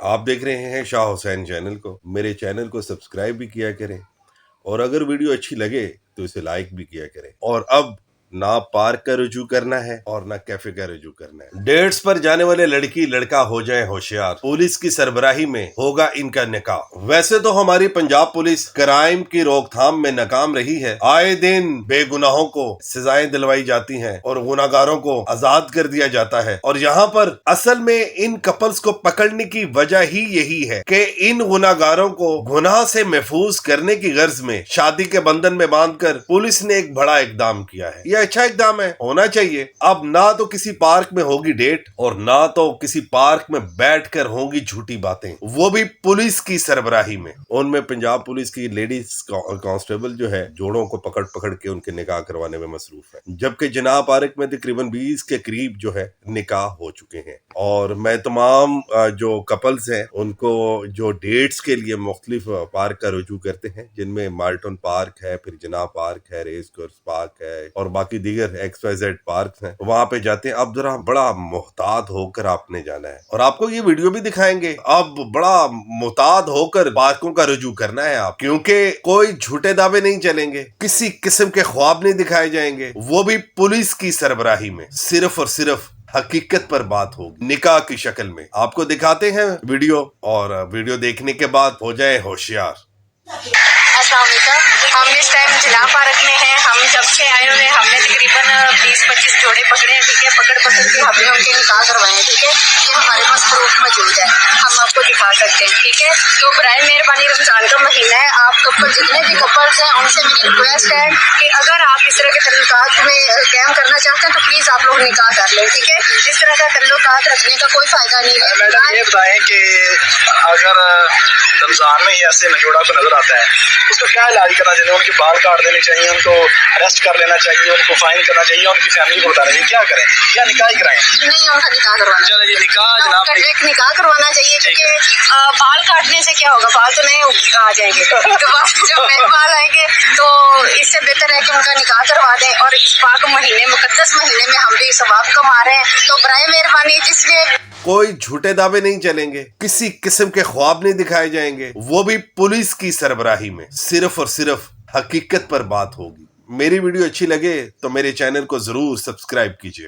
آپ دیکھ رہے ہیں شاہ حسین چینل کو. میرے چینل کو سبسکرائب بھی کیا کریں اور اگر ویڈیو اچھی لگے تو اسے لائک بھی کیا کریں. اور اب نہ پارک کا رجوع کرنا ہے اور نہ کیفے کا رجوع کرنا ہے. ڈیٹس پر جانے والے لڑکی لڑکا ہو جائیں ہوشیار. پولیس کی سربراہی میں ہوگا ان کا نکاح. ویسے تو ہماری پنجاب پولیس کرائم کی روک تھام میں ناکام رہی ہے. آئے دن بے گناہوں کو سزائیں دلوائی جاتی ہیں اور گناہگاروں کو آزاد کر دیا جاتا ہے. اور یہاں پر اصل میں ان کپلز کو پکڑنے کی وجہ ہی یہی ہے کہ ان گناہگاروں کو گناہ سے محفوظ کرنے کی غرض میں شادی کے بندھن میں باندھ کر پولیس نے ایک بڑا اقدام کیا ہے. یہ اچھا اقدام ہے, ہونا چاہیے. اب نہ تو کسی پارک میں ہوگی ڈیٹ اور نہ تو کسی پارک میں بیٹھ کر ہوں گی جھوٹی باتیں, وہ بھی پولیس کی سربراہی میں. ان میں پنجاب پولیس کی لیڈیز کانسٹیبل جو ہے جوڑوں کو پکڑ پکڑ کے ان کے نکاح کروانے میں مصروف ہے, جبکہ جناب پارک میں تقریباً 20 کے قریب جو ہے نکاح ہو چکے ہیں. اور میں تمام جو کپلز ہیں ان کو جو ڈیٹس کے لیے مختلف پارک کا رجوع کرتے ہیں, جن میں مالٹن پارک ہے, پھر جناب پارک ہے, ریس کورس پارک ہے اور باقی دیگر ایکس وائی زیڈ پارکس ہیں, وہاں پہ جاتے ہیں. اب ذرا بڑا محتاط ہو کر آپ نے جانا ہے اور آپ کو یہ ویڈیو بھی دکھائیں گے. اب بڑا محتاط ہو کر پارکوں کا رجوع کرنا ہے آپ, کیونکہ کوئی جھوٹے دعوے نہیں چلیں گے, کسی قسم کے خواب نہیں دکھائے جائیں گے, وہ بھی پولیس کی سربراہی میں. صرف اور صرف حقیقت پر بات ہوگی نکاح کی شکل میں. آپ کو دکھاتے ہیں ویڈیو اور ویڈیو دیکھنے کے بعد ہو جائیں ہوشیار. السلام علیکم. ہم اس ٹائم جناب پارک میں ہیں. ہم جب سے آئے ہوئے ہم نے تقریباً 20-25 جوڑے پکڑے ہیں. ٹھیک ہے, پکڑ کے ہم نے ان کے نکاح کروائے ہیں. ٹھیک ہے, یہ ہمارے پاس پروف موجود ہے, ہم آپ کو دکھا سکتے ہیں. ٹھیک ہے, تو برائے مہربانی رمضان کا مہینہ ہے, آپ کپل جتنے بھی کپلز ہیں ان سے میری ریکویسٹ ہے کہ اگر آپ اس طرح کے تعلقات میں قائم کرنا چاہتے ہیں تو پلیز آپ لوگ نکاح کر لیں. ٹھیک ہے, اس طرح کا تعلقات رکھنے کا کوئی فائدہ نہیں ہے. میڈم یہ بتائیں کہ اگر رمضان میں ہی ایسے نجوڑا کو نظر آتا ہے اس کا کیا علاج کرنا چاہیے؟ ان کے بال کاٹ دینے چاہیے, ان کو اریسٹ کر لینا چاہیے, ان کو فائن کرنا چاہیے, ان کی فیملی کو بتانا چاہیے, کیا کریں یا نکاح ہی کرائیں؟ نہیں, ان کا نکاح کروانا چلے یہ نکاح جناب ایک نکاح کروانا چاہیے, کیونکہ بال کاٹنے سے کیا ہوگا, بال تو نئے آ جائیں گے. جب نئے بال آئیں گے تو اس سے بہتر ہے کہ ان کا نکاح کروا دیں. اور اس پاک مہینے, مقدس مہینے میں ہم بھی ثواب کما رہے ہیں, تو برائے مہربانی جس نے کوئی جھوٹے دعوے نہیں چلیں گے, کسی قسم کے خواب نہیں دکھائے جائیں گے, وہ بھی پولیس کی سربراہی میں. صرف اور صرف حقیقت پر بات ہوگی. میری ویڈیو اچھی لگے تو میرے چینل کو ضرور سبسکرائب کیجیے.